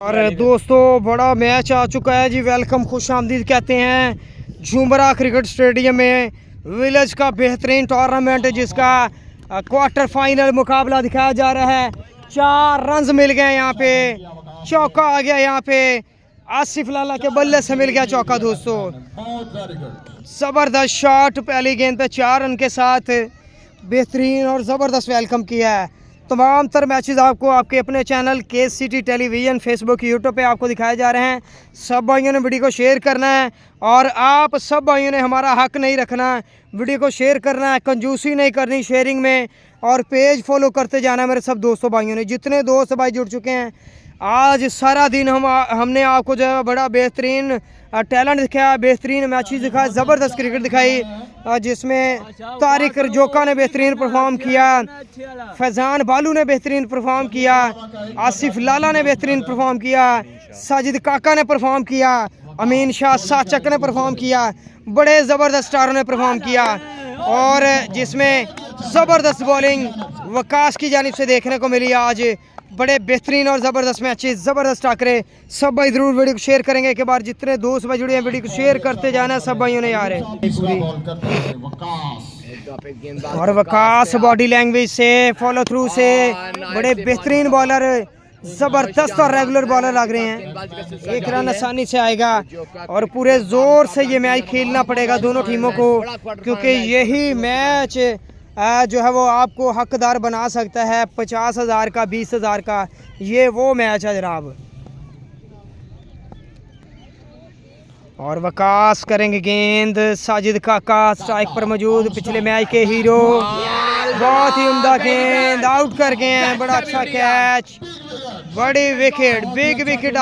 और दोस्तों बड़ा मैच आ चुका है जी। वेलकम, खुश आमदीद कहते हैं झुमरा क्रिकेट स्टेडियम में। विलेज का बेहतरीन टूर्नामेंट जिसका क्वार्टर फाइनल मुकाबला दिखाया जा रहा है। 4 रन मिल गए यहाँ पे, चौका आ गया यहाँ पे। आसिफ लाला के बल्ले से मिल गया चौका। दोस्तों ज़बरदस्त शॉट, पहली गेंद पे 4 रन के साथ बेहतरीन और ज़बरदस्त वेलकम किया है। तमाम तर मैचेस आपको आपके अपने channel KCT television, Facebook, YouTube पे आपको दिखाए जा रहे हैं। सब भाइयों ने वीडियो को शेयर करना है और आप सब भाइयों ने हमारा हक नहीं रखना, वीडियो को शेयर करना है, कंजूसी नहीं करनी शेयरिंग में, और पेज फॉलो करते जाना है मेरे सब दोस्तों भाइयों ने। जितने दोस्त भाई जुड़ चुके हैं, आज सारा दिन हमने आपको जो है बड़ा बेहतरीन टैलेंट दिखाया, बेहतरीन मैचेस दिखाए, ज़बरदस्त क्रिकेट दिखाई, जिसमें तारिक रजोका ने बेहतरीन परफॉर्म किया, फैज़ान बालू ने बेहतरीन परफॉर्म किया, आसिफ लाला ने बेहतरीन परफॉर्म किया, साजिद काका ने परफॉर्म किया, अमीन शाह साचक ने परफॉर्म किया, बड़े ज़बरदस्त स्टारों ने परफॉर्म किया, और जिसमें ज़बरदस्त बॉलिंग वकास की जानिब से देखने को मिली। आज बड़े बेहतरीन और ज़बरदस्त मैचेस, ज़बरदस्त टाकरे। सब भाई ज़रूर वीडियो को शेयर करेंगे के बाद जितने दोस्त भाई जुड़े हैं वीडियो को शेयर करते जाना है सब भाइयों ने यार। और वकास बॉडी लैंग्वेज से, फॉलो थ्रू से बड़े बेहतरीन बॉलर, ज़बरदस्त और रेगुलर बॉलर लग रहे हैं। 1 रन आसानी से आएगा और पूरे ज़ोर से ये मैच खेलना पड़ेगा दोनों टीमों को, क्योंकि यही मैच जो है वो आपको हकदार बना सकता है 50,000 का, 20,000 का। ये वो मैच है जनाब। और वकास करेंगे गेंद, साजिद काका स्ट्राइक पर मौजूद, पिछले मैच के हीरो। बहुत ही उम्दा गेंद, आउट कर गए हैं। बड़ा अच्छा कैच, बड़ी विकेट, बिग विकेट।